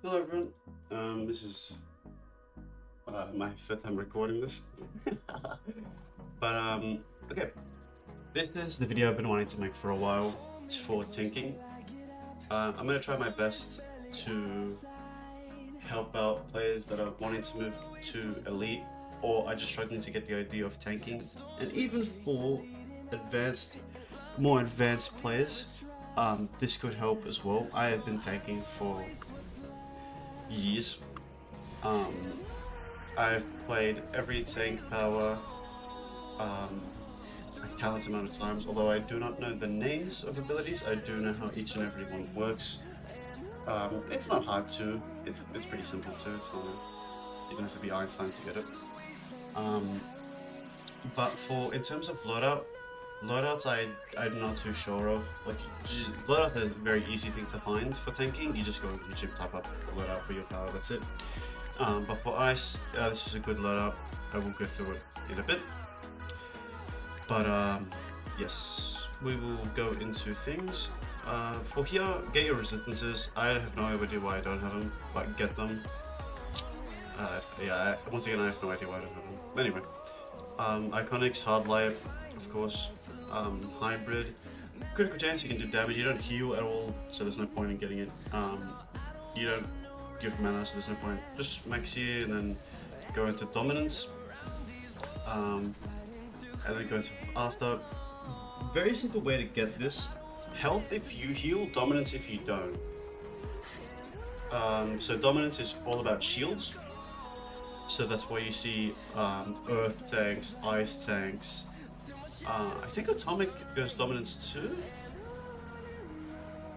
Hello everyone, this is my third time recording this. But okay, this is the video I've been wanting to make for a while. It's for tanking. I'm going to try my best to help out players that are wanting to move to Elite or are just struggling to get the idea of tanking, and even for more advanced players. This could help as well. I have been tanking for years. I've played every tank power a countless amount of times, although I do not know the names of abilities. I do know how each and every one works. It's not hard to, it's pretty simple too. It's not you don't have to be Einstein to get it. But in terms of loadouts I'm not too sure of. Like, loadout is a very easy thing to find for tanking. You just go on YouTube, type up loadout for your power, that's it. But for ice, this is a good loadout. I will go through it in a bit. But yes, we will go into things. For here, get your resistances. I have no idea why I don't have them, but get them. Yeah, once again, I have no idea why I don't have them. Anyway, Iconics, Hard Light, of course. Hybrid, critical chance, you can do damage. You don't heal at all, so there's no point in getting it. You don't give mana, so there's no point. Just max here and then go into dominance, and then go into after. Very simple way to get this: health if you heal, dominance if you don't. So dominance is all about shields, so that's why you see earth tanks, ice tanks. I think Atomic goes dominance too,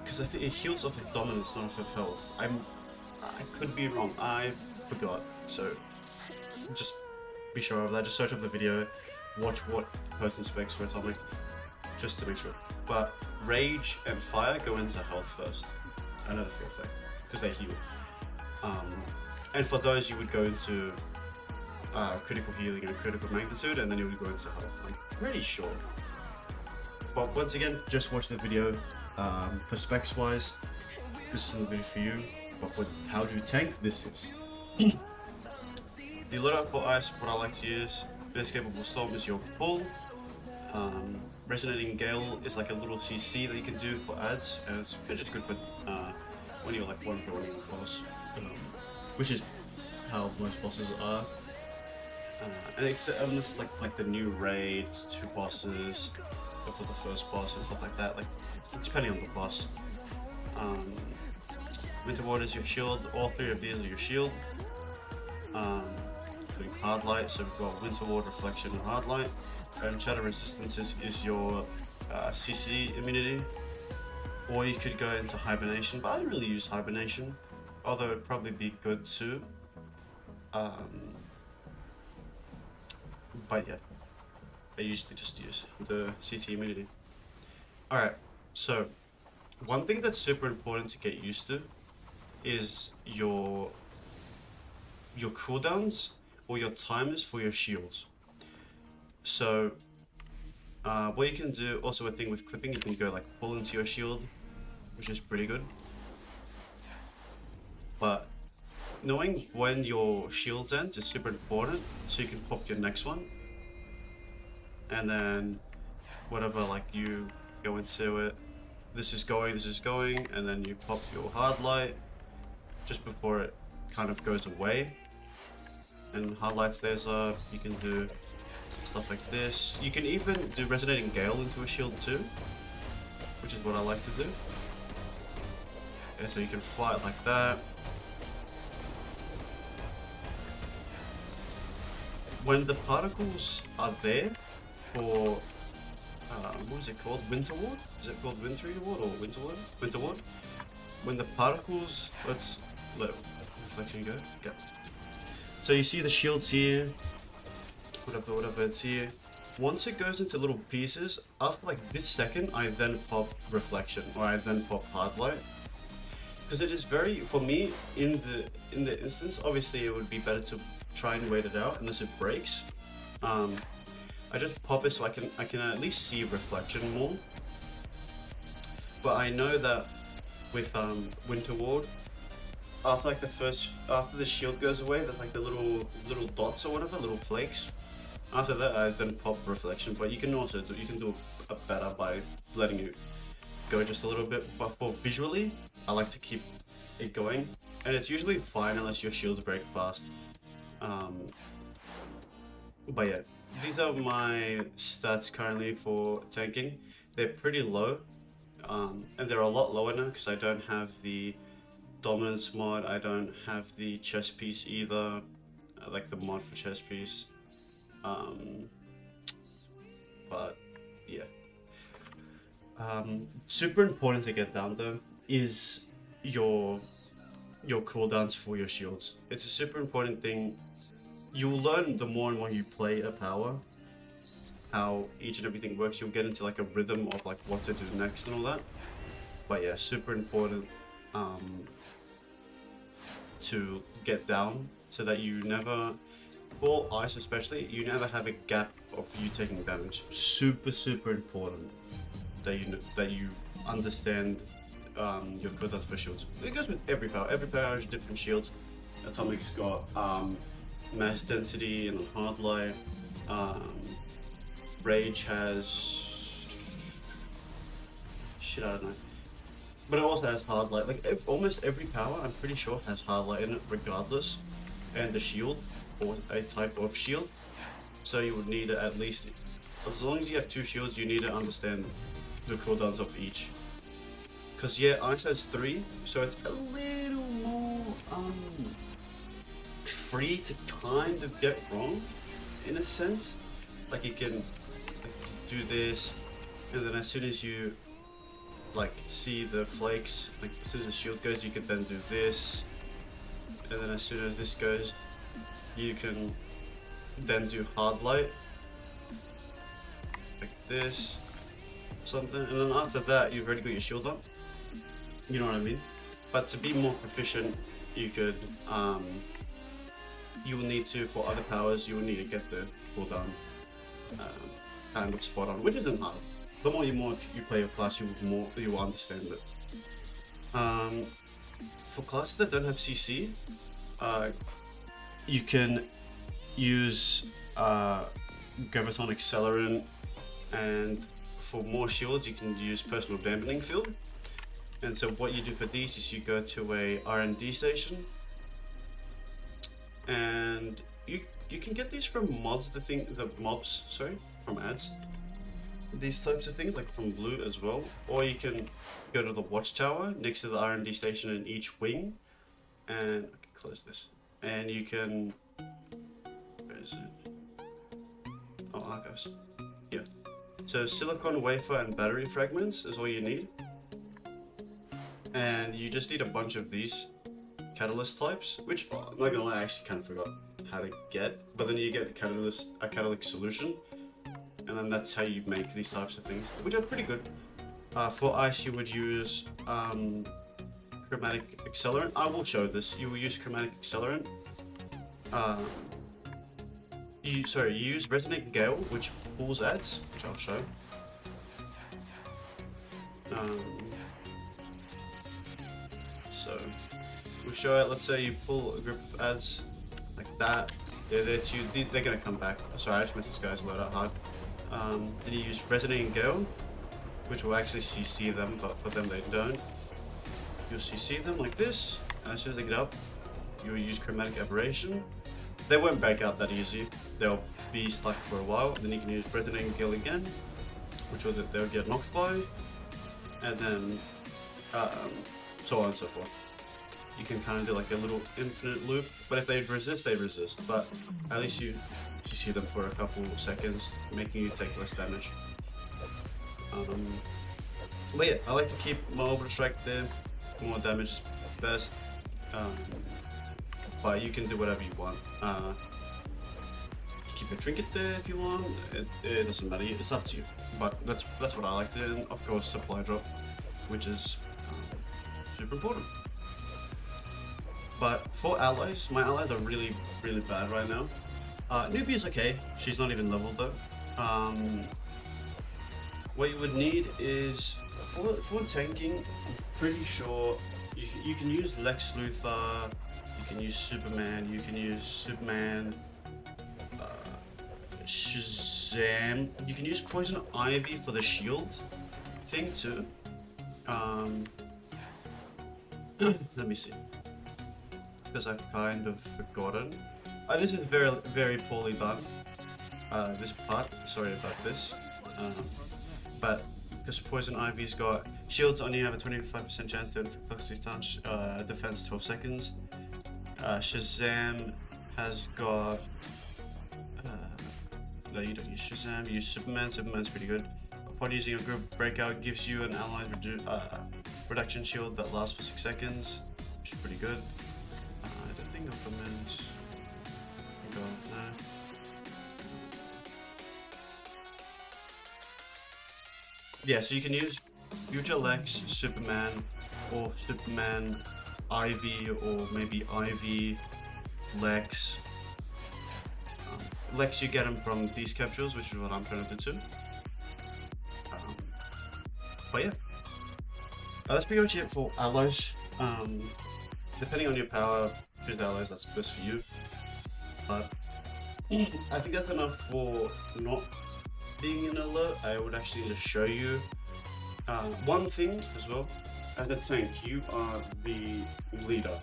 because I think it heals off of dominance, not off of health. I could be wrong. I forgot. So just be sure of that. Just search up the video, watch what the person specs for Atomic, just to make sure. But Rage and Fire go into health first. I know the fear effect because they heal. And for those, you would go into critical healing and critical magnitude, and then you would go into health. I'm pretty sure. But once again, just watch the video. For specs wise, this isn't the video for you, but for how to tank, this is. The loadout for ice, what I like to use, Inescapable Storm is your pull. Resonating Gale is like a little CC that you can do for adds, and it's just good for when you're like 1v1 a boss, which is how most bosses are. And unless it's like the new raids, 2 bosses, or for the first boss and stuff like that, like depending on the boss. Winter Ward is your shield. All 3 of these are your shield, including Hard Light. So we've got Winter Ward, Reflection, and Hard Light. And Shadow Resistance is your CC immunity. Or you could go into Hibernation, but I don't really use Hibernation, although it'd probably be good too. But yeah, I usually just use the CT immunity. Alright, so one thing that's super important to get used to is your cooldowns or your timers for your shields. So what you can do, also a thing with clipping, you can go like pull into your shield, which is pretty good. But knowing when your shields end is super important, so you can pop your next one, and then whatever, like you go into it, this is going, and then you pop your Hard Light just before it kind of goes away, and Hard Light stays up. You can do stuff like this. You can even do Resonating Gale into a shield too, which is what I like to do. And so you can fly it like that. When the particles are there for, what is it called? Winter Ward? Is it called Wintry Ward or Winter Ward? Winter Ward? When the particles, let's let Reflection go. Go. So you see the shields here, whatever it's here. Once it goes into little pieces, after like this second, I then pop Reflection, or I then pop Hard Light. Because it is very, for me, in the instance, obviously it would be better to try and wait it out unless it breaks. I just pop it so I can at least see Reflection more. But I know that with Winter Ward, after like after the shield goes away, there's like the little dots or whatever, little flakes. After that, I then pop reflection, but you can also do a better by letting it go just a little bit. But for visually, I like to keep it going, and it's usually fine unless your shields break fast. But yeah, these are my stats currently for tanking. They're pretty low, and they're a lot lower now because I don't have the dominance mod. I don't have the chest piece either, like the mod for chest piece. But yeah, super important to get down though is your cooldowns for your shields. It's a super important thing. You'll learn the more and more you play a power, how each and everything works. You'll get into like a rhythm of like what to do next and all that. But yeah, super important to get down so that you never, for ice especially, you never have a gap of you taking damage. Super important that you understand your cooldowns for shields. It goes with every power. Every power has different shields. Atomic's got mass density and hard light. Rage has shit, I don't know, but it also has hard light. Like almost every power, I'm pretty sure, has hard light in it, regardless, and a shield or a type of shield. So you would need to at least, as long as you have 2 shields, you need to understand the cooldowns of each. Because yeah, ice has 3, so it's a little more free to kind of get wrong, in a sense. Like you can do this, and then as soon as you like see the flakes, like as soon as the shield goes, you can then do this, and then as soon as this goes, you can then do hard light, like this, something, and then after that, you've already got your shield up. You know what I mean? But to be more proficient, you could, you will need to, for other powers, you will need to get the cooldown kind of spot on, which isn't hard. The more you play your class, you will understand it. For classes that don't have CC, you can use Graviton Accelerant, and for more shields, you can use Personal Dampening Field. And so what you do for these is you go to a R&D station, and you can get these from mods. From ads. These types of things, like from Blue as well, or you can go to the watchtower next to the R&D station in each wing, and I can close this, and you can, where is it? Oh, archives. Yeah. So silicon wafer and battery fragments is all you need, and you just need a bunch of these catalyst types, which, I'm not gonna lie, I actually kind of forgot how to get, but then you get a catalytic solution, and then that's how you make these types of things, which are pretty good. For ice, you would use chromatic accelerant. I will show this. You will use chromatic accelerant. You use resonant gale, which pulls ads, which I'll show. So we'll show it. Let's say you pull a group of ads like that. They're there too. They're gonna come back. Sorry, I just missed this guy's load out hard. Then you use Resonating Gale, which will actually CC them, but for them they don't. You'll CC them like this, and as soon as they get up, you'll use Chromatic Aberration. They won't break out that easy. They'll be stuck for a while. Then you can use Resonating Gale again, which will they'll get knocked by, and then so on and so forth. You can kind of do like a little infinite loop, but if they resist, they resist. But at least you see them for a couple seconds, making you take less damage. But yeah, I like to keep my Orbital Strike there. More damage is best, but you can do whatever you want. Keep a Trinket there if you want. It doesn't matter. It's up to you. But that's what I like to do. And of course, Supply Drop, which is super important. But for allies, my allies are really bad right now. Newbie is okay. She's not even leveled though. What you would need is, for tanking, I'm pretty sure you can use Lex Luthor, you can use Superman, you can use Superman, Shazam. You can use Poison Ivy for the shield thing too. Let me see, because I've kind of forgotten. This is very poorly done. This part, sorry about this. But because Poison Ivy's got shields only have a 25% chance to inflict toxic damage, defense 12 seconds. Shazam has got. No, you don't use Shazam, you use Superman. Superman's pretty good. Upon using a group breakout, gives you an allied reduction shield that lasts for 6 seconds, which is pretty good. I don't think Aquaman's. No. Yeah, so you can use Future Lex, Superman, or Superman, Ivy, or maybe Ivy, Lex. Lex, you get them from these capsules, which is what I'm trying to do too. But yeah, that's pretty much it for allies. Depending on your power, choose the allies that's best for you. But I think that's enough for not being an alert. I would actually just show you one thing as well. As a tank, you are the leader.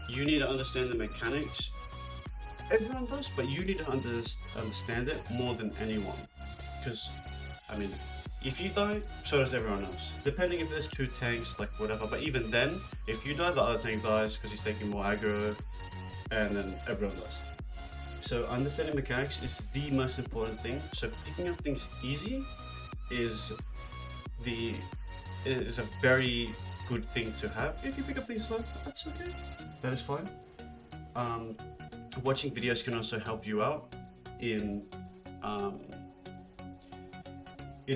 You need to understand the mechanics. Everyone does, but you need to understand it more than anyone. Because, I mean, if you die, so does everyone else. Depending if there's 2 tanks, like whatever. But even then, if you die, the other tank dies because he's taking more aggro, and then everyone does. So understanding mechanics is the most important thing. So picking up things easy is a very good thing to have. If you pick up things slow, that's okay. That is fine. Watching videos can also help you out in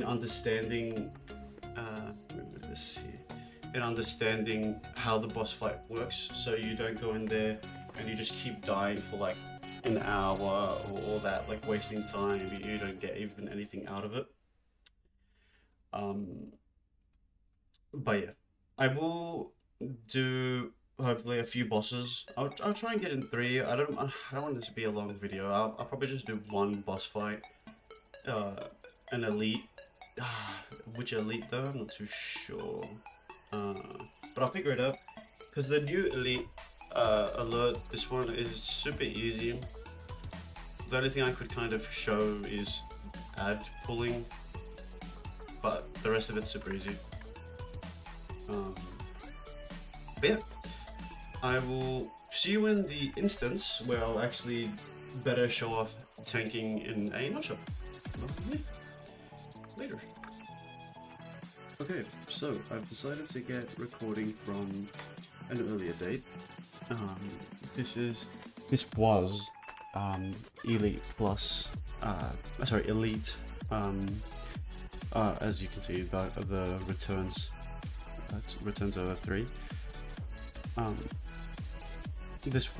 understanding in understanding how the boss fight works, so you don't go in there and you just keep dying for like an hour or all that, like wasting time. You don't get even anything out of it. But yeah, I will do hopefully a few bosses. I'll try and get in 3. I don't want this to be a long video. I'll probably just do 1 boss fight, an elite. Which elite though? I'm not too sure. But I'll figure it out. Because the new elite alert, this one is super easy. The only thing I could kind of show is ad pulling, but the rest of it's super easy. But yeah, I will see you in the instance where I'll actually better show off tanking in a nutshell. Later. Okay, so I've decided to get recording from an earlier date. This was Elite Plus, Elite, as you can see, the returns are 3. This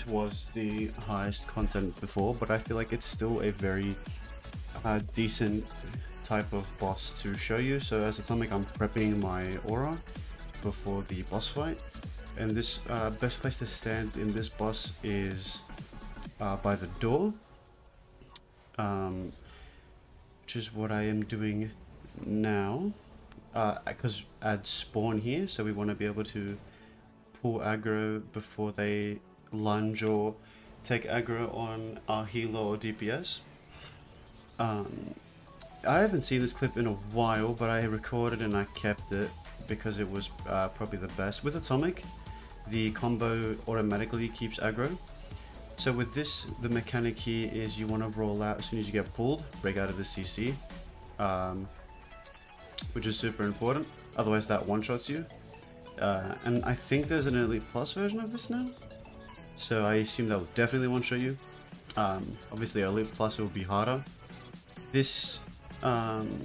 was the highest content before, but I feel like it's still a very decent type of boss to show you. So as Atomic, I'm prepping my aura before the boss fight, and this best place to stand in this boss is by the door, which is what I am doing now, because ads spawn here, so we want to be able to pull aggro before they lunge or take aggro on our healer or DPS. I haven't seen this clip in a while, but I recorded and I kept it because it was probably the best. With Atomic, the combo automatically keeps aggro. So with this, the mechanic here is you want to roll out as soon as you get pulled, break out of the CC, which is super important. Otherwise that one-shots you. And I think there's an Elite Plus version of this now, so I assume that will definitely one-shot you. Obviously Elite Plus will be harder. This, you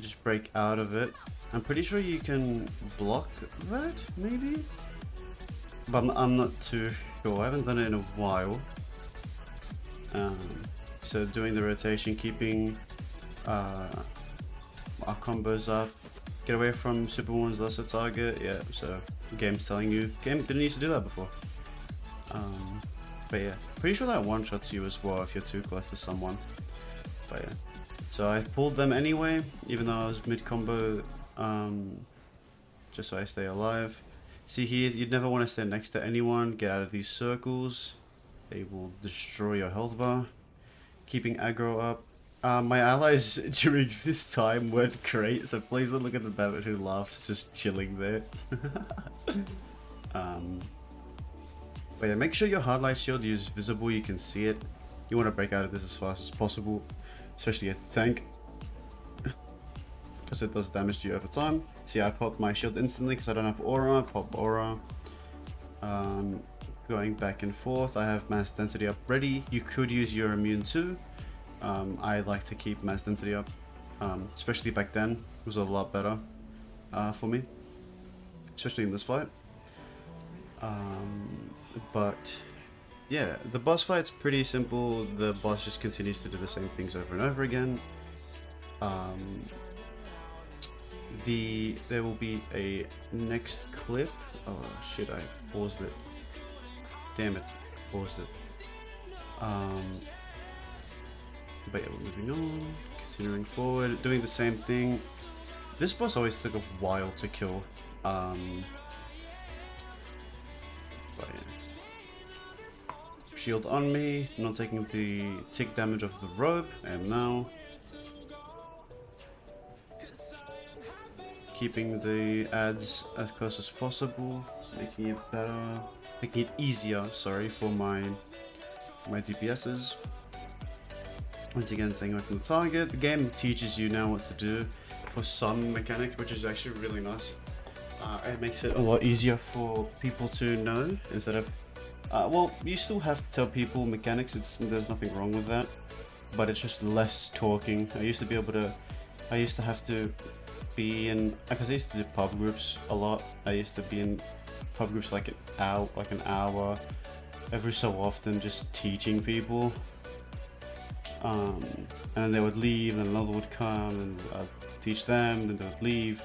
just break out of it. I'm pretty sure you can block that, maybe? But I'm not too sure, I haven't done it in a while. So doing the rotation, keeping our combos up, Get away from Superwoman's lesser target. Yeah, so game's telling you. Game didn't used to do that before. But yeah, pretty sure that one-shots you as well if you're too close to someone. But yeah, so I pulled them anyway, even though I was mid-combo, just so I stay alive. See here, you'd never want to stand next to anyone. Get out of these circles. They will destroy your health bar. Keeping aggro up. My allies during this time weren't great, so please don't look at the Babbitt who laughed just chilling there. But yeah, make sure your hard light shield is visible, you can see it. You want to break out of this as fast as possible, especially at the tank, because it does damage to you over time. See, I popped my shield instantly because I don't have aura. Pop aura. Going back and forth. I have mass density up ready. You could use your immune too. I like to keep mass density up, especially back then. It was a lot better for me, especially in this fight. But yeah, the boss fight's pretty simple. The boss just continues to do the same things over and over again. There will be a next clip. Oh shit, I paused it. Damn it, paused it. But yeah, we're moving on, continuing forward, doing the same thing. This boss always took a while to kill. But yeah. Shield on me, not taking the tick damage of the robe, and now keeping the ads as close as possible, making it better, making it easier, sorry, for my DPSs. Once again, staying away from the target. The game teaches you now what to do for some mechanics, which is actually really nice. It makes it a lot easier for people to know instead of well, you still have to tell people mechanics. There's nothing wrong with that, but it's just less talking. I used to have to be in, because I used to do pub groups a lot. I used to be in pub groups like an hour every so often, just teaching people. And then they would leave, and another would come, and I'd teach them, and they would leave,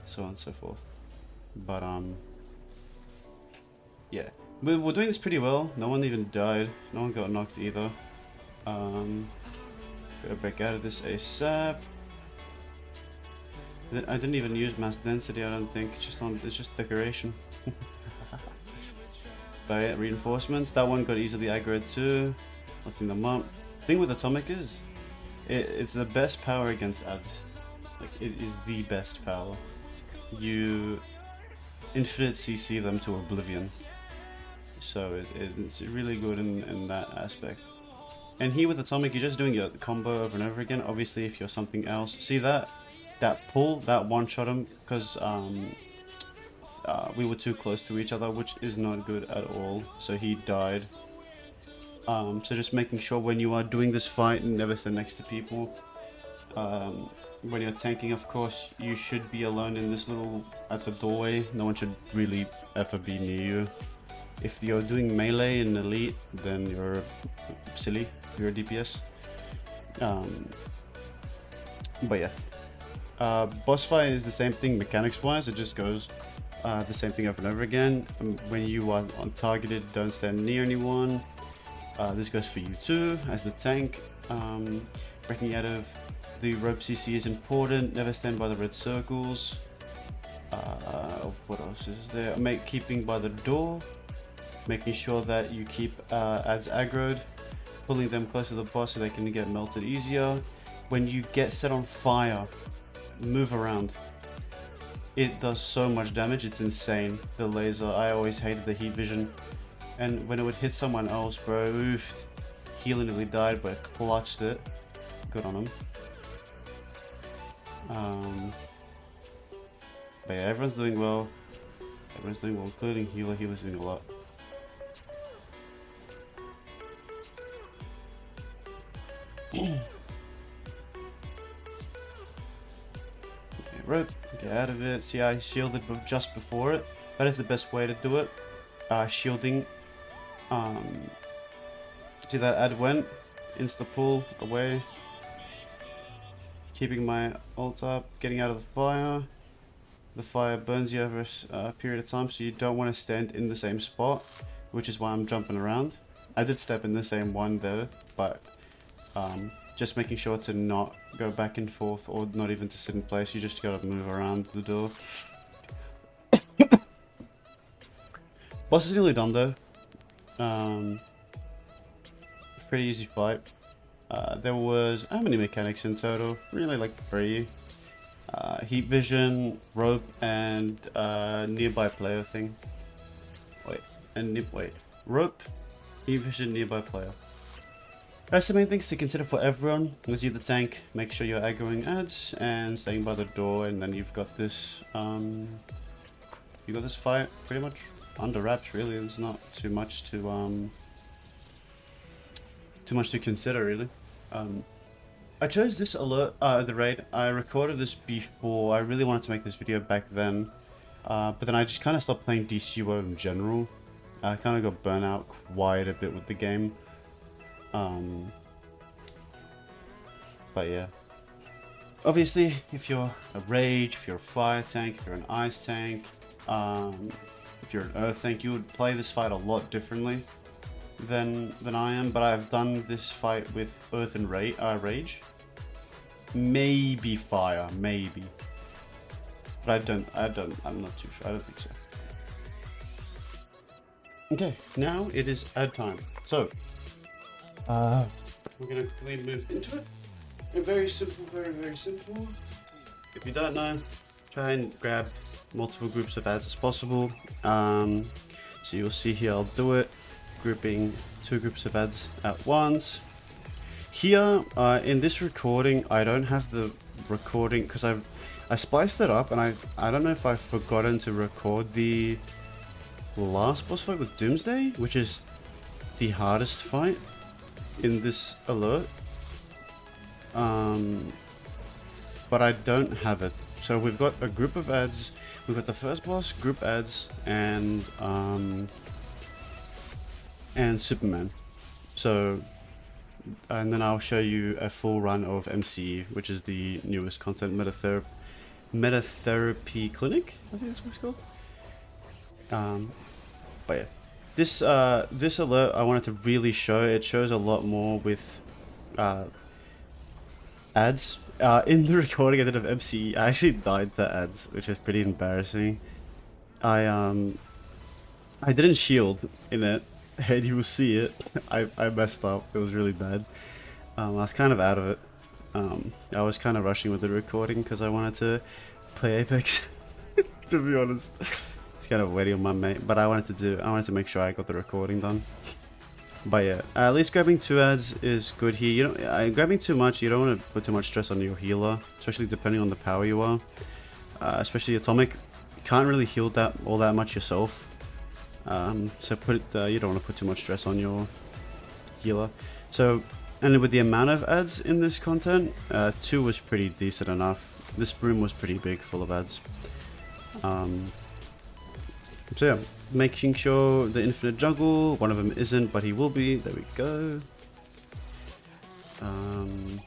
so on and so forth. But yeah, we're doing this pretty well. No one even died. No one got knocked either. Gotta break out of this ASAP. I didn't even use mass density. I don't think it's just decoration. But yeah, reinforcements. That one got easily aggroed too. Looking them up. Thing with atomic is, it's the best power against ads. Like, it is the best power. You infinite CC them to oblivion. So it's really good in that aspect. And here with atomic, you're just doing your combo over and over again. Obviously, if you're something else, see that pull, that one-shot him, because we were too close to each other, which is not good at all. So he died. So just making sure when you are doing this fight, never stand next to people. When you're tanking, of course, you should be alone in this little, at the doorway. No one should really ever be near you. If you're doing melee in elite, then you're silly. You're a DPS. But yeah, boss fight is the same thing mechanics wise. It just goes the same thing over and over again. When you are untargeted, don't stand near anyone. This goes for you too, as the tank. Breaking out of the rope CC is important. Never stand by the red circles. What else is there? Keeping by the door. Making sure that you keep ads aggroed. Pulling them close to the boss so they can get melted easier. When you get set on fire, move around. It does so much damage, it's insane. The laser, I always hated the heat vision. And when it would hit someone else, bro, oofed. Healer nearly died, but clutched it. Good on him. But yeah, everyone's doing well. Everyone's doing well, including healer. Healer's doing a lot. Okay, rope, get out of it. See, I shielded just before it. That is the best way to do it. Shielding. See that ad went? Insta pull away. Keeping my ult up, getting out of the fire. the fire burns you over a period of time, so you don't want to stand in the same spot, which is why I'm jumping around. I did step in the same one though, but just making sure to not go back and forth or not even to sit in place. You just gotta move around the door. Boss is nearly done though. Pretty easy fight. There was how many mechanics in total? Really like 3. Heat vision, rope, and nearby player thing. Wait, rope, heat vision, nearby player. That's the main things to consider for everyone. Was you the tank? Make sure you're aggroing ads and staying by the door, and then you've got this. You got this fight pretty much under wraps. Really, there's not too much to consider really. I chose this alert, the raid. I recorded this before. I really wanted to make this video back then, but then I just kind of stopped playing Dcuo in general. I kind of got burnt out quite a bit with the game. But yeah. Obviously, if you're a rage, if you're a fire tank, if you're an ice tank, if you're an earth tank, you would play this fight a lot differently than I am. But I've done this fight with earth and rage. Maybe fire, maybe. But I'm not too sure. I don't think so. Okay, now it is ad time. So, we're gonna quickly move into it. Very simple, very simple. If you don't know, try and grab multiple groups of ads as possible. So you'll see here, I'll do it, grouping 2 groups of ads at once. Here, in this recording, I don't have the recording because I spliced it up, and I don't know if I've forgotten to record the last boss fight with Doomsday, which is the hardest fight in this alert. But I don't have it. So we've got a group of ads. We've got the first boss, group ads, and Superman. So, and then I'll show you a full run of MCE, which is the newest content, Metatherapy Clinic, I think that's what it's called. But yeah, this alert I wanted to really show. It shows a lot more with ads. In the recording I did of MCE, I actually died to ads, which is pretty embarrassing. I didn't shield in it, and you will see it. I messed up. It was really bad. I was kind of out of it. I was kind of rushing with the recording because I wanted to play Apex. To be honest, it's kind of waiting on my mate, but I wanted to make sure I got the recording done. But yeah, at least grabbing 2 ads is good here. You know, grabbing too much, you don't want to put too much stress on your healer, especially depending on the power you are. Especially Atomic, you can't really heal all that much yourself. So you don't want to put too much stress on your healer. So, and with the amount of ads in this content, 2 was pretty decent enough. This room was pretty big, full of ads. So yeah, making sure the infinite juggle, one of them isn't, but he will be. There we go. And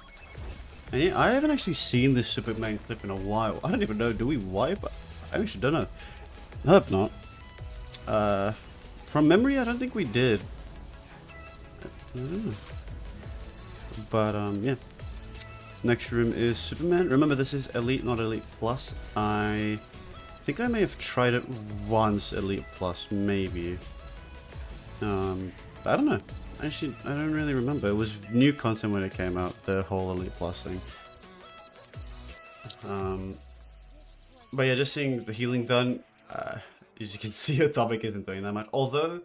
yeah, I haven't actually seen this Superman clip in a while. I don't even know, do we wipe? I actually don't know. I hope not. From memory, I don't think we did. I don't know. But yeah. Next room is Superman. Remember, this is Elite, not Elite Plus. I think I may have tried it once, Elite Plus, maybe. I don't know. Actually, I don't really remember. It was new content when it came out, the whole Elite Plus thing. But yeah, just seeing the healing done, as you can see, Atomic isn't doing that much. Although,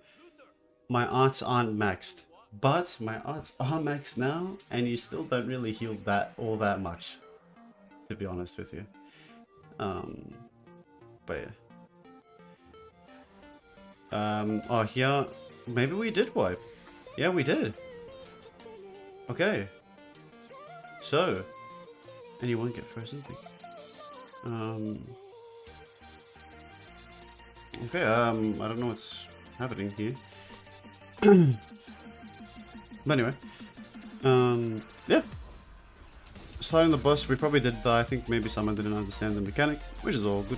my arts aren't maxed. But my arts are maxed now, and you still don't really heal all that much, to be honest with you. But yeah. Oh, here, maybe we did wipe. Yeah, we did. Okay. So, anyone get frozen? Okay, I don't know what's happening here. But anyway, yeah. Sliding the bus, we probably did die. I think maybe someone didn't understand the mechanic, which is all good.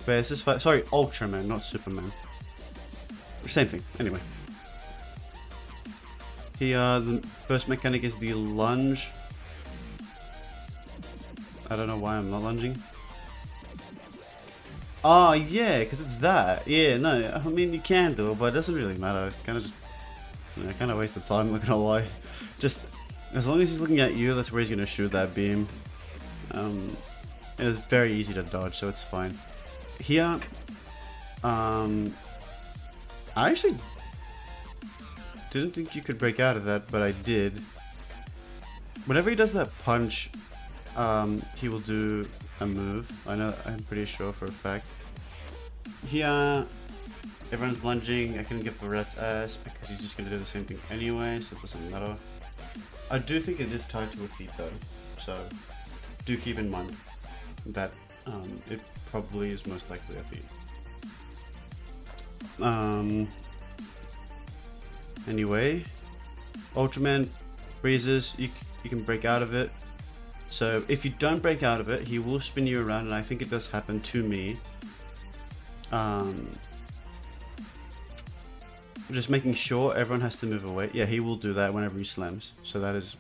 But it's this fight. Sorry, Ultraman, not Superman. Same thing. Anyway. The first mechanic is the lunge. I don't know why I'm not lunging. Oh, yeah, because it's that. Yeah, no, I mean, you can do it, but it doesn't really matter. Kind of just, you know, kind of waste of time, not gonna lie. Just, as long as he's looking at you, that's where he's gonna shoot that beam. And it's very easy to dodge, so it's fine. Here, I actually didn't think you could break out of that, but I did. Whenever he does that punch, he will do a move. I know, I'm pretty sure for a fact. Here, everyone's lunging. I can get the rat's ass because he's just gonna do the same thing anyway, so it doesn't matter. I do think it is tied to a feat though, so do keep in mind that it probably is most likely a feat. Anyway, Ultraman freezes. You can break out of it. So if you don't break out of it, he will spin you around, and I think it does happen to me. Just making sure everyone has to move away. Yeah, he will do that whenever he slams. So that is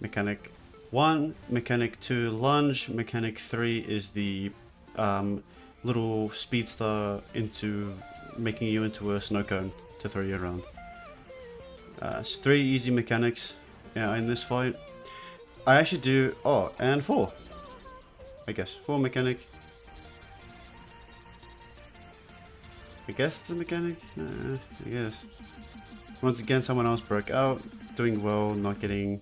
mechanic 1, mechanic 2, lunge, mechanic 3 is the little speedster into making you into a snow cone to throw you around. So 3 easy mechanics in this fight. I actually do, and 4, I guess, 4 mechanic. I guess it's a mechanic, I guess. Once again, someone else broke out, doing well, not getting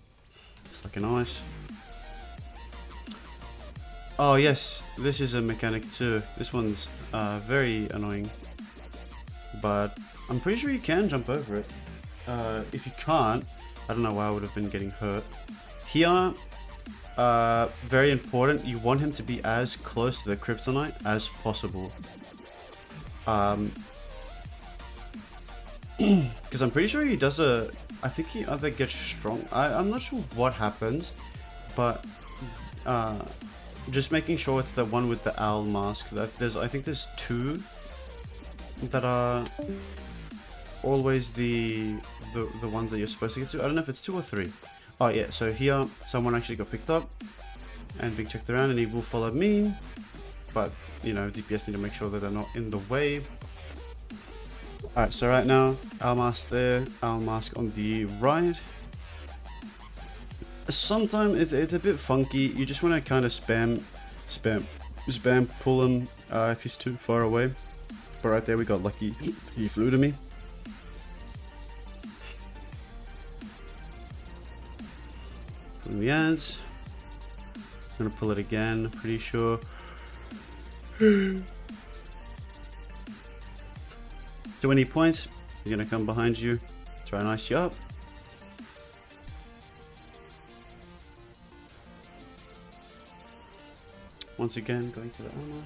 stuck in ice. Oh yes, this is a mechanic too. This one's very annoying, but I'm pretty sure you can jump over it. If you can't, I don't know why I would have been getting hurt. Here, very important, you want him to be as close to the kryptonite as possible. Because I'm pretty sure he does I think he either gets strong, I'm not sure what happens, but just making sure it's the one with the owl mask. That I think there's 2 that are always the ones that you're supposed to get to. I don't know if it's 2 or 3. Oh yeah, so here someone actually got picked up and being checked around, and he will follow me, but you know, DPS need to make sure that they're not in the way. Alright, so right now, owl mask there, owl mask on the right. Sometimes it's a bit funky. You just want to kind of spam pull him if he's too far away. But right there we got lucky. He flew to me. Pulling the ads. I'm gonna pull it again, pretty sure. To any points, he's gonna come behind you, try and ice you up. Once again, going to the armor.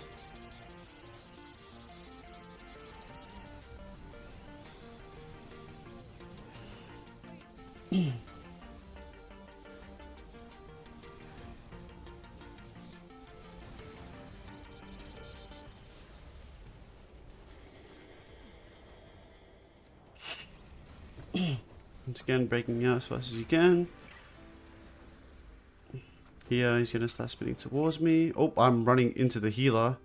Once again, breaking out as fast as you can. Here, he's gonna start spinning towards me. Oh, I'm running into the healer.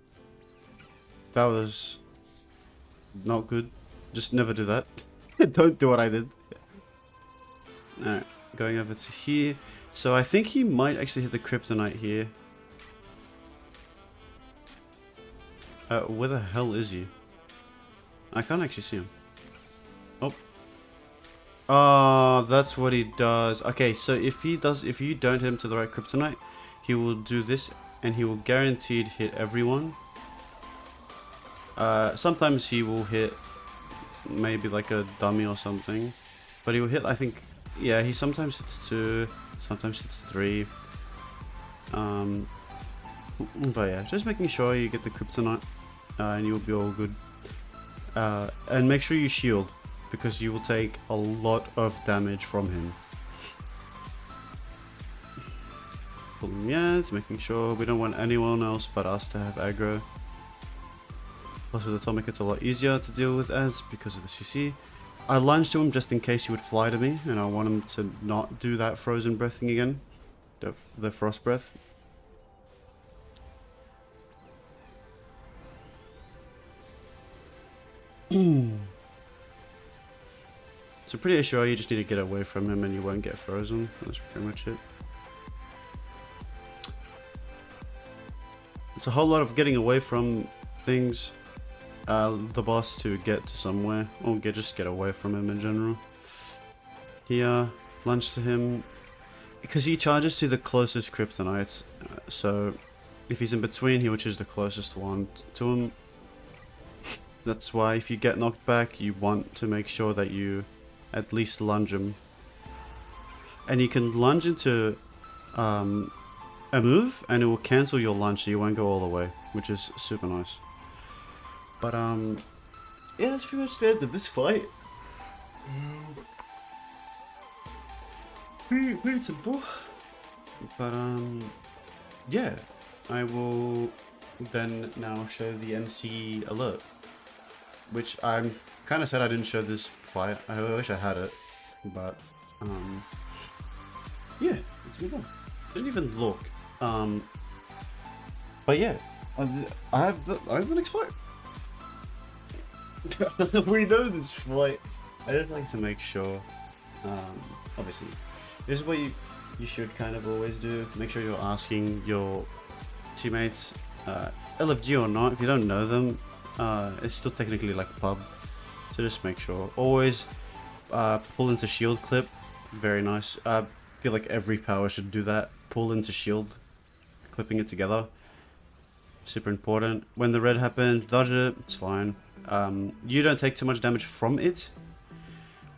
That was not good. Just never do that. Don't do what I did. Alright, going over to here. So I think he might actually hit the kryptonite here. Where the hell is he? I can't actually see him. Oh. Oh, that's what he does. Okay, so if you don't hit him to the right kryptonite, he will do this and he will guaranteed hit everyone. Sometimes he will hit maybe like a dummy or something, but he will hit, I think, yeah, he sometimes hits 2, sometimes hits 3. But yeah, just making sure you get the kryptonite and you'll be all good. And make sure you shield, because you will take a lot of damage from him. pulling Yads, making sure we don't want anyone else but us to have aggro. Plus with Atomic it's a lot easier to deal with ads because of the CC. I lunged to him just in case he would fly to me, and I want him to not do that frozen breath thing again. The frost breath. So pretty sure you just need to get away from him and you won't get frozen. That's pretty much it. It's a whole lot of getting away from things, the boss, to get to somewhere, or just get away from him in general. Here, lunge to him, because he charges to the closest kryptonite, so if he's in between, he would choose the closest one to him. That's why if you get knocked back, you want to make sure that you at least lunge him. And you can lunge into a move and it will cancel your lunge, so you won't go all the way, which is super nice. But yeah, that's pretty much the end of this fight. Pretty simple. But yeah, I will then now show the MC alert, which I'm kind of sad I didn't show this fight. I wish I had it, but yeah, let's move on. Didn't even look. But yeah, I have the next fight. We know this fight. I just like to make sure. Obviously, this is what you should kind of always do. Make sure you're asking your teammates, LFG or not. If you don't know them, it's still technically like a pub. So just make sure. Always pull into shield clip. Very nice. I feel like every power should do that. Pull into shield, clipping it together. Super important. When the red happens, dodge it. It's fine. You don't take too much damage from it.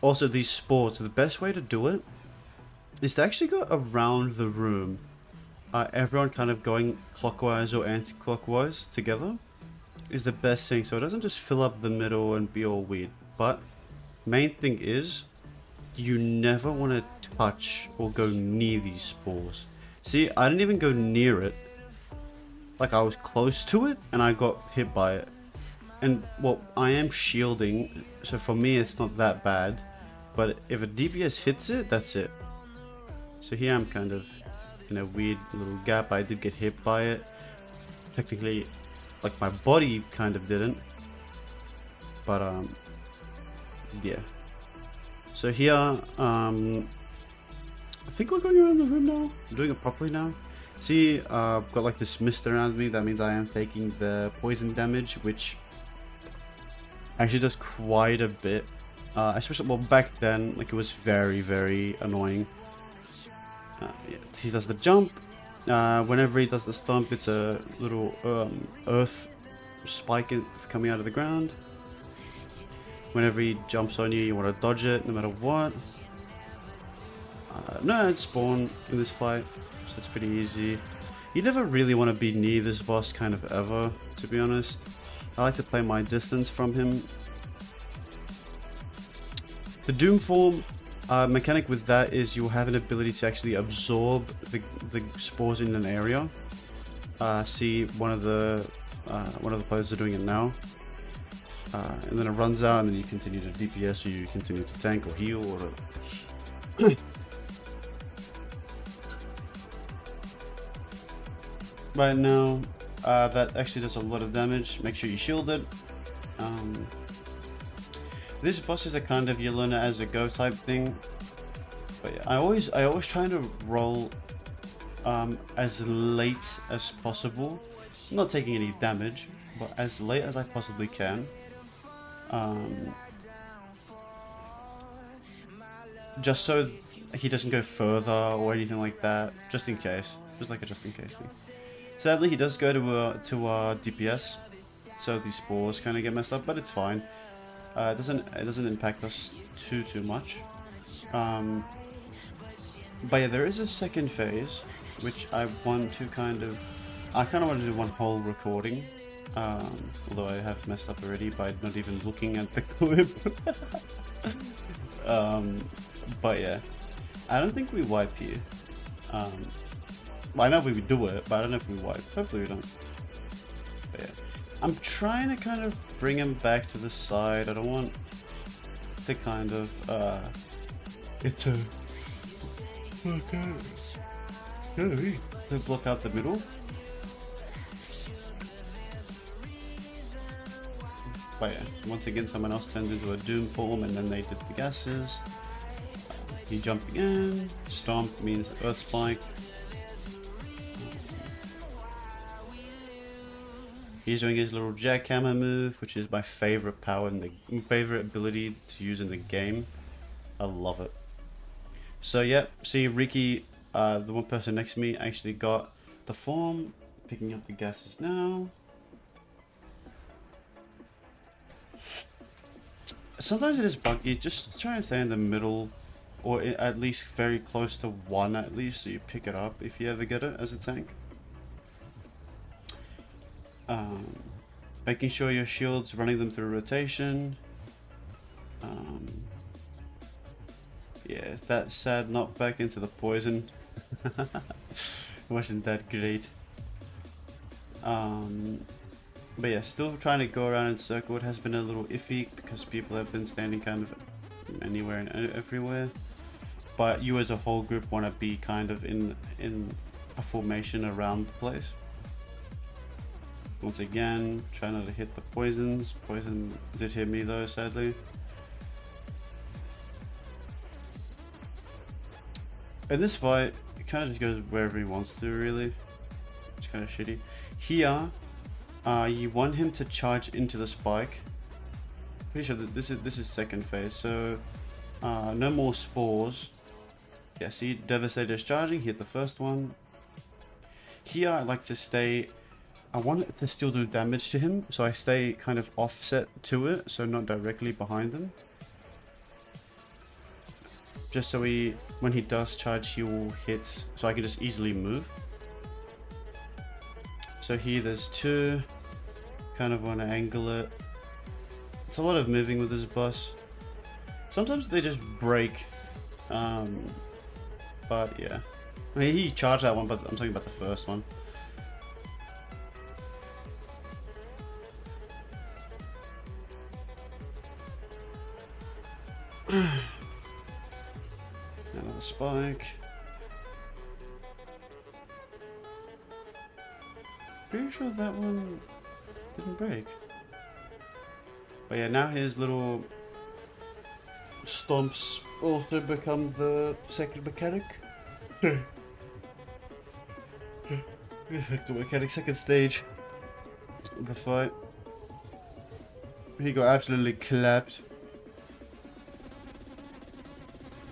Also, these spores, the best way to do it is to actually go around the room. Everyone kind of going clockwise or anti-clockwise together is the best thing, so it doesn't just fill up the middle and be all weird. But main thing is, you never want to touch or go near these spores. See, I didn't even go near it. Like, I was close to it and I got hit by it. And well, I am shielding, so for me it's not that bad. But if a DPS hits it, that's it. So here I'm kind of in a weird little gap. I did get hit by it. Technically, like, my body kind of didn't. But yeah. So here, I think we're going around the room now. I'm doing it properly now. See, I've got like this mist around me. That means I am taking the poison damage, which actually does quite a bit. Especially, well, back then, like, it was very, very annoying. Yeah, he does the jump. Whenever he does the stomp, it's a little earth spike coming out of the ground. Whenever he jumps on you, you want to dodge it no matter what. No, it's spawn in this fight, so it's pretty easy. You never really want to be near this boss kind of ever, to be honest. I like to play my distance from him. The Doom form mechanic with that is you have an ability to actually absorb the spores in an area. See, one of the players are doing it now. And then it runs out, and then you continue to DPS, or you continue to tank or heal, or right now, that actually does a lot of damage. Make sure you shield it. This boss is a kind of, you learn it as a go type thing. But yeah, I always try to roll as late as possible. I'm not taking any damage, but as late as I possibly can. Just so he doesn't go further or anything like that, just in case. Just like a just in case thing. Sadly, he does go to DPS, so these spores kind of get messed up, but it's fine. It doesn't impact us too much. But yeah, there is a second phase, which I want to kind of want to do one whole recording. Although I have messed up already by not even looking at the clip. But yeah, I don't think we wipe here. Well, I know we would do it, but I don't know if we wipe. Hopefully we don't. But yeah. I'm trying to kind of bring him back to the side. I don't want to kind of to block out the middle. But yeah, once again someone else turned into a doom form and then they did the gases. He jumped again. Stomp means earth spike. He's doing his little jackhammer move, which is my favorite power in the favorite ability to use in the game. I love it. So yeah, see Ricky, the one person next to me, actually got the form. Picking up the gases now. Sometimes it is buggy. Just try and stay in the middle, or at least very close to one at least, so you pick it up if you ever get it as a tank. Making sure your shield's running them through rotation. Yeah, that sad knockback into the poison. Wasn't that great. But yeah, still trying to go around in circle. It has been a little iffy because people have been standing kind of anywhere and everywhere. But you as a whole group want to be kind of in a formation around the place. Once again, try not to hit the poisons. Poison did hit me though, sadly. In this fight, it kind of just goes wherever he wants to, really. It's kind of shitty. Here, you want him to charge into the spike. Pretty sure that this is second phase, so no more spores. Yeah, see, Devastator's charging, hit the first one. Here, I like to stay. I want it to still do damage to him, so I stay kind of offset to it, so not directly behind him. Just so when he does charge, he will hit, so I can just easily move. So here there's two, kind of want to angle it. It's a lot of moving with this boss. Sometimes they just break, but yeah. I mean, he charged that one, but I'm talking about the first one. Another spike. Pretty sure that one didn't break. But yeah, now his little stomps also become the second mechanic. The mechanic, second stage of the fight. He got absolutely clapped.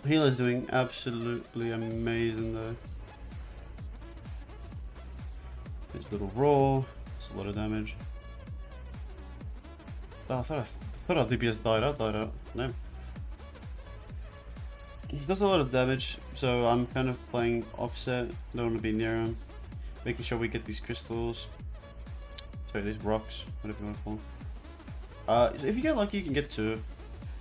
Healer's doing absolutely amazing though. His little roar, it's a lot of damage. Oh, I thought our DPS died out. No. He does a lot of damage, so I'm kind of playing offset. Don't want to be near him. Making sure we get these crystals. Sorry, these rocks, whatever you want to call them. If you get lucky, you can get two.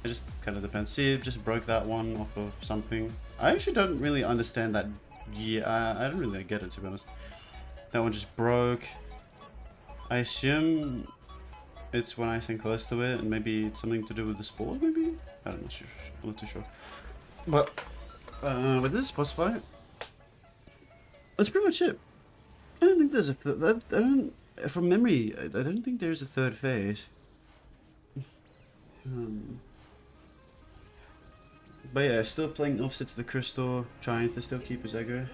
It just kind of depends. See, it just broke that one off of something. I actually don't really understand that. Yeah, I don't really get it, to be honest. That one just broke. I assume it's when I stand close to it, and maybe it's something to do with the spores, maybe? I'm not sure. I'm not too sure. But with this boss fight, that's pretty much it. I don't think there's a. From memory, I don't think there's a third phase. But yeah, still playing offset to the crystal, trying to still keep his aggro.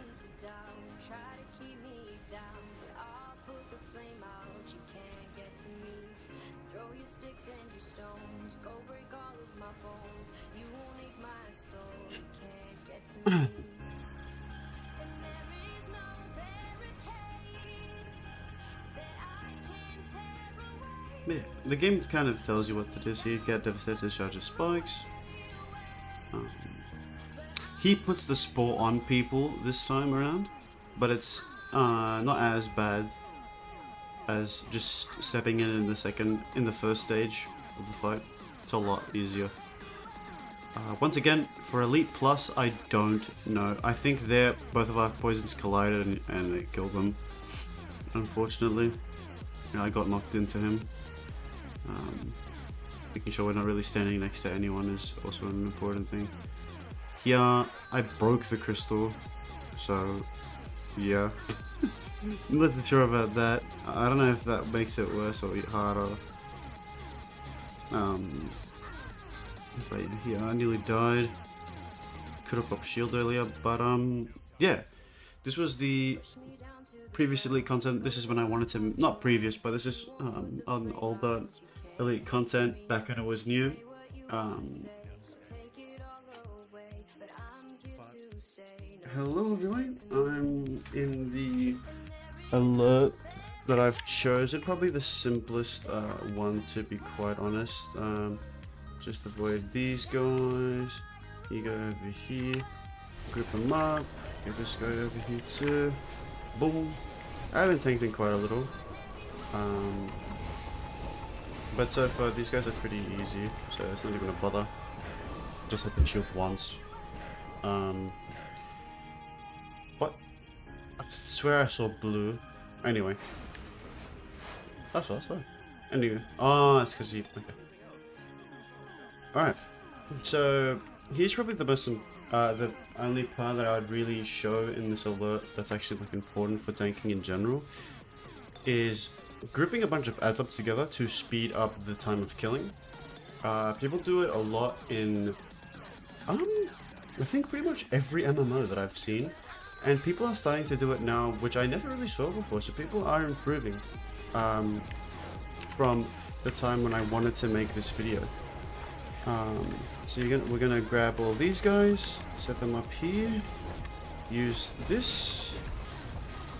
Yeah, the game kind of tells you what to do, so you get Devastator charges spikes. He puts the spore on people this time around, but it's not as bad as just stepping in the first stage of the fight. It's a lot easier. Once again, for Elite Plus, I don't know. I think both of our poisons collided and it killed them. Unfortunately, I got knocked into him. Making sure we're not really standing next to anyone is also an important thing. Here, I broke the crystal, so yeah. I'm not sure about that. I don't know if that makes it worse or harder. But yeah, I nearly died. Could have popped shield earlier, but yeah. This was the previous elite content. This is when I wanted to, not previous, but this is on older elite content back when it was new. Hello everyone, I'm in the alert that I've chosen, probably the simplest one to be quite honest. Just avoid these guys. You go over here, group them up, get this guy over here too. Boom. I haven't tanked in quite a little. But so far these guys are pretty easy, so it's not even a bother. Just hit the shield once. What? I swear I saw blue. Anyway. That's what I saw. Anyway. Oh, it's because he... Okay. Alright. So, here's probably the only part that I would really show in this alert that's actually like important for tanking in general. Is grouping a bunch of ads up together to speed up the time of killing. People do it a lot in... I think pretty much every MMO that I've seen. And people are starting to do it now, which I never really saw before, so people are improving from the time when I wanted to make this video. So we're gonna grab all these guys, set them up here, use this.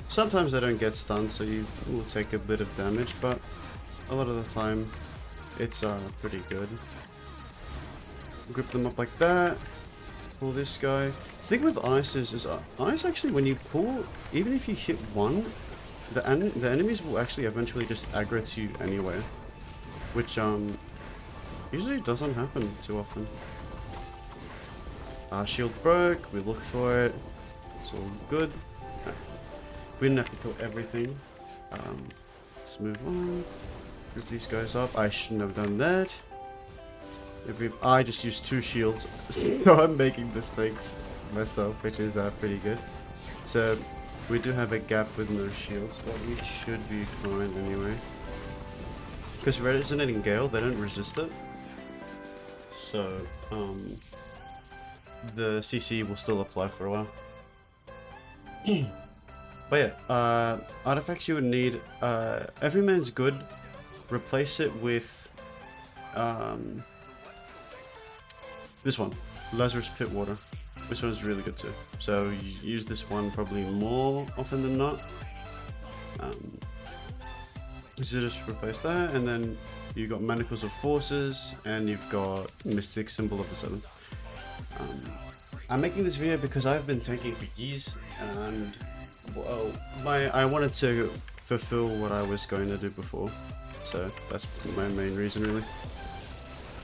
Sometimes they don't get stunned, so you will take a bit of damage, but a lot of the time it's pretty good. Group them up like that. Pull this guy. The thing with ice is ice actually, when you pull, even if you hit one, the enemies will actually eventually just aggro to you anyway, which usually doesn't happen too often. Shield broke, we looked for it, it's all good. We didn't have to kill everything. Let's move on. Group these guys up. I shouldn't have done that. I just used 2 shields, so I'm making mistakes myself, which is pretty good. So we do have a gap with no shields, but we should be fine anyway. Because Resonating Gale, they don't resist it. So the CC will still apply for a while. But yeah, artifacts you would need, Everyman's good. Replace it with this one, Lazarus Pit Water. This one is really good too. So you use this one probably more often than not. So just replace that, and then you got Manacles of Forces, and you've got Mystic Symbol of the Seventh. I'm making this video because I've been tanking for years, and well, I wanted to fulfill what I was going to do before, so that's my main reason really.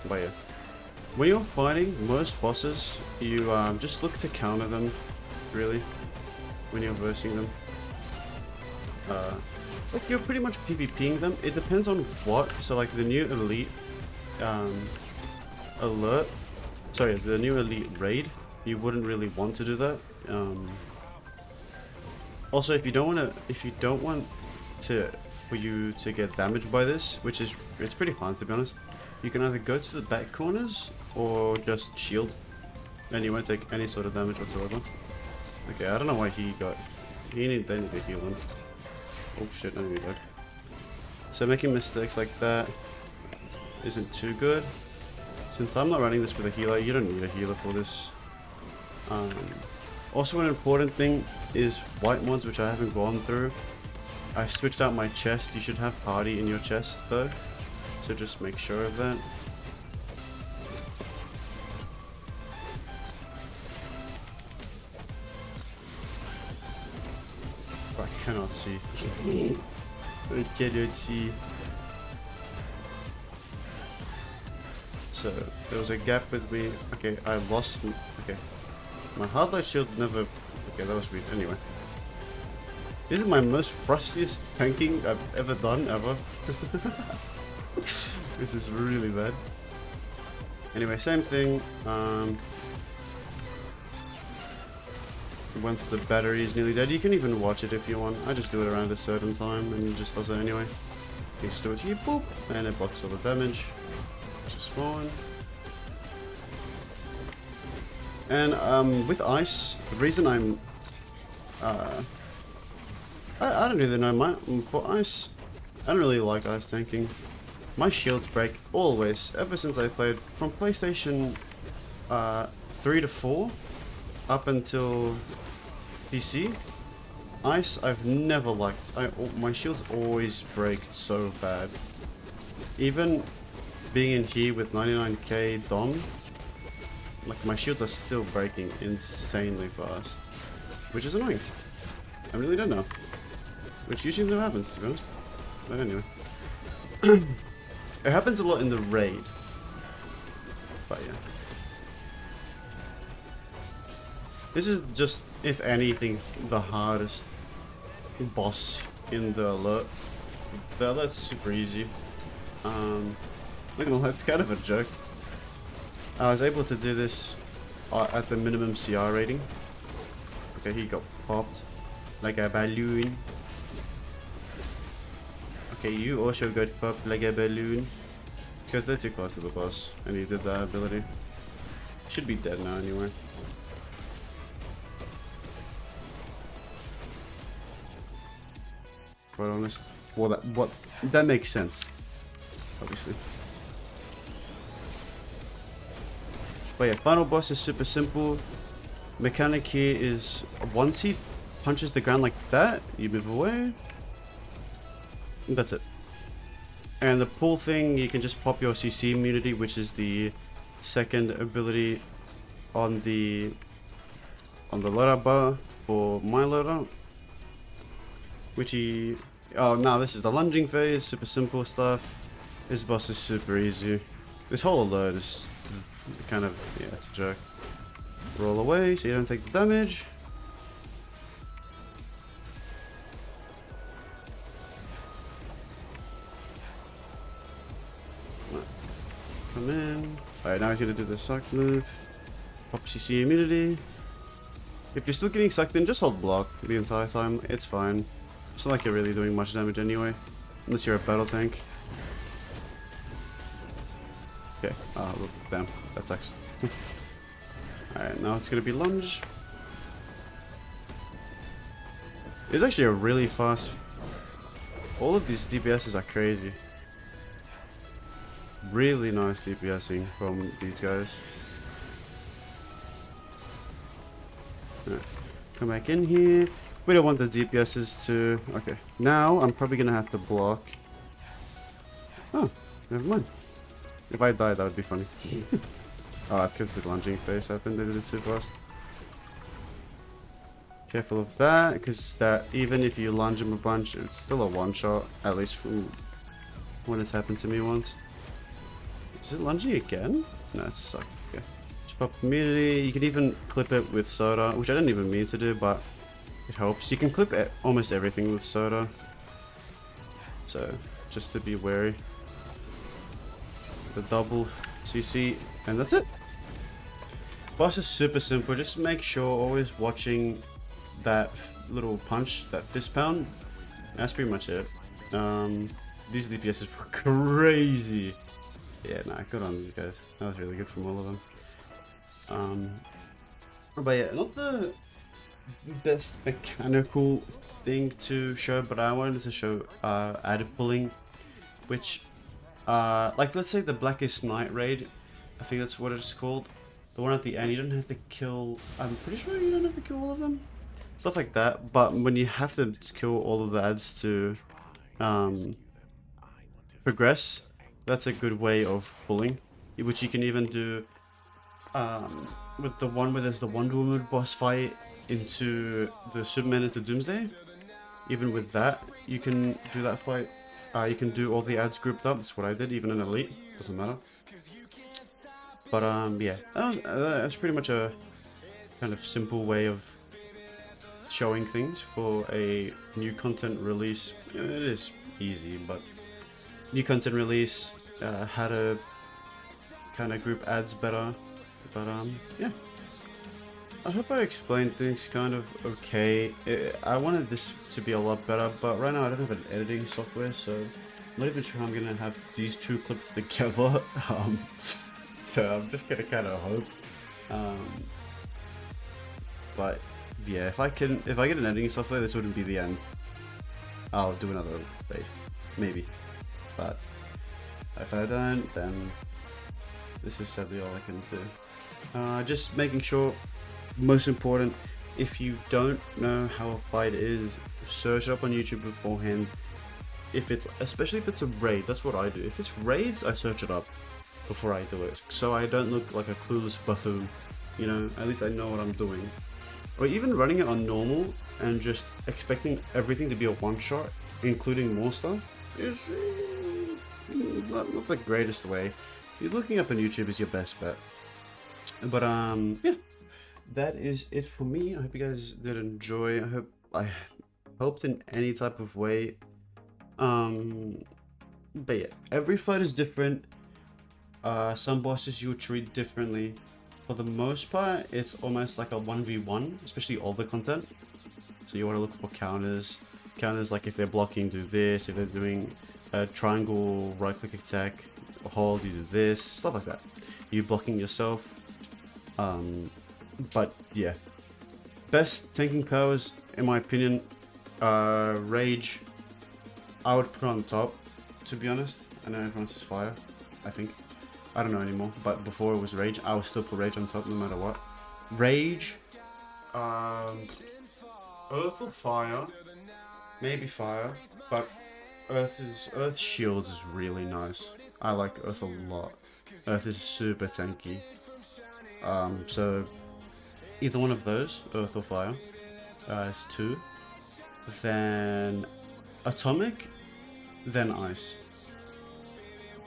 But yeah, when you're fighting most bosses, you just look to counter them, really, when you're versing them. Like you're pretty much PvPing them. It depends on what. So like the new elite alert, sorry, the new elite raid, you wouldn't really want to do that. Also, if you don't want for you to get damaged by this, which is, it's pretty fun to be honest, you can either go to the back corners or just shield, and you won't take any sort of damage whatsoever. Okay, I don't know why they need to heal him. Oh shit, I nearly died. So making mistakes like that isn't too good. Since I'm not running this with a healer, you don't need a healer for this. Also, an important thing is white mods, which I haven't gone through. I switched out my chest. You should have party in your chest though, so just make sure of that. I cannot see. I cannot see. So there was a gap with me. Okay, I lost. Okay, my hard-light shield never. Okay, that was weird. Anyway, this is my most frustiest tanking I've ever done ever. This is really bad. Anyway, same thing. Once the battery is nearly dead, you can even watch it if you want. I just do it around a certain time, and it just does it anyway. You just do it here, boop, and it blocks all the damage, which is fine. And with ice, the reason I'm, I don't really know, for ice, I don't really like ice tanking. My shields break always, ever since I played from PlayStation 3 to 4, up until PC. Ice, I've never liked. My shields always break so bad. Even being in here with 99k Dom, like my shields are still breaking insanely fast, which is annoying. I really don't know. Which usually never happens, to be honest. But anyway. It happens a lot in the raid. But yeah. This is just, if anything, the hardest boss in the alert. The alert's super easy. Not gonna lie, it's kind of a joke. I was able to do this at the minimum CR rating. Okay, he got popped like a balloon. Okay, you also got popped like a balloon. It's because they're too close to the boss, and he did that ability. Should be dead now anyway. Quite honest. Well, that makes sense, obviously. But yeah, final boss is super simple. Mechanic here is once he punches the ground like that, you move away. That's it. And the pull thing, you can just pop your CC immunity, which is the second ability on the loadout bar for my loadout. Which he... Oh, no, this is the lunging phase, super simple stuff. This boss is super easy. This whole alert is kind of, yeah, it's a joke. Roll away so you don't take the damage. Come in. Alright, now he's gonna do the suck move. Pop CC immunity. If you're still getting sucked in, just hold block the entire time. It's fine. It's not like you're really doing much damage anyway. Unless you're a battle tank. Okay. Look, damn. That sucks. Alright, now it's gonna be lunge. It's actually a really fast... All of these DPSs are crazy. Really nice DPSing from these guys. Right. Come back in here. We don't want the DPSs to... Okay. Now, I'm probably gonna have to block... Oh, never mind. If I died, that would be funny. Oh, that's because the lunging phase happened. They did it too fast. Careful of that, because that even if you lunge him a bunch, it's still a one-shot. At least from when it's happened to me once. Is it lunging again? No, it's sucked. Okay. Just pop immunity. You can even clip it with soda, which I didn't even mean to do, but it helps. You can clip almost everything with soda. So, just to be wary. The double CC, and that's it. Boss is super simple. Just make sure always watching that little punch, that fist pound. That's pretty much it. These DPSs were crazy. Yeah, nah, good on these guys. That was really good from all of them. But yeah, not the best mechanical thing to show, but I wanted to show ad pulling, which, like let's say the Blackest Night raid, I think that's what it's called. The one at the end, you don't have to kill, I'm pretty sure you don't have to kill all of them. Stuff like that, but when you have to kill all of the ads to progress, that's a good way of pulling, which you can even do with the one where there's the Wonder Woman boss fight into the Superman into Doomsday. Even with that, you can do that fight. You can do all the ads grouped up. That's what I did, even in Elite. Doesn't matter. But yeah, that's pretty much a kind of simple way of showing things for a new content release. You know, it is easy, but new content release, how to kind of group ads better. But yeah, I hope I explained things kind of okay. I wanted this to be a lot better, but right now I don't have an editing software, so I'm not even sure I'm gonna have these two clips together. So I'm just gonna kind of hope. But yeah, if I get an editing software, this wouldn't be the end. I'll do another raid, maybe. But if I don't, then this is sadly all I can do. Just making sure, most important, if you don't know how a fight is, search it up on YouTube beforehand. Especially if it's a raid, that's what I do. If it's raids, I search it up before I do it, so I don't look like a clueless buffoon. You know, at least I know what I'm doing. Or even running it on normal and just expecting everything to be a one-shot, including more stuff, is not the greatest way. Looking up on YouTube is your best bet. But yeah, that is it for me. I hope you guys did enjoy. I helped in any type of way. But yeah, every fight is different. Some bosses you'll treat differently. For the most part, it's almost like a 1v1, especially older content. So you want to look for counters. Counters like if they're blocking, do this. If they're doing a triangle right-click attack, hold, you do this. Stuff like that. You blocking yourself. But yeah, best tanking powers, in my opinion, Rage. I would put on top, to be honest. I know everyone says Fire, I think. I don't know anymore, but before it was Rage, I would still put Rage on top no matter what. Rage, Earth or Fire, maybe Fire, but Earth Shields is really nice. I like Earth a lot. Earth is super tanky. So either one of those, Earth or Fire, is 2. Then Atomic, then Ice.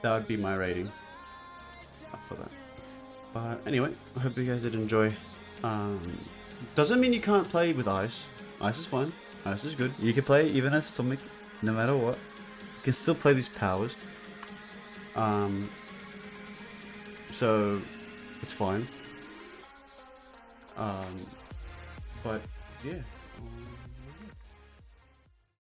That would be my rating for that. But anyway, I hope you guys did enjoy. Doesn't mean you can't play with Ice. Ice is fun. Ice is good. You can play even as Atomic, no matter what. You can still play these powers. So it's fine. But yeah.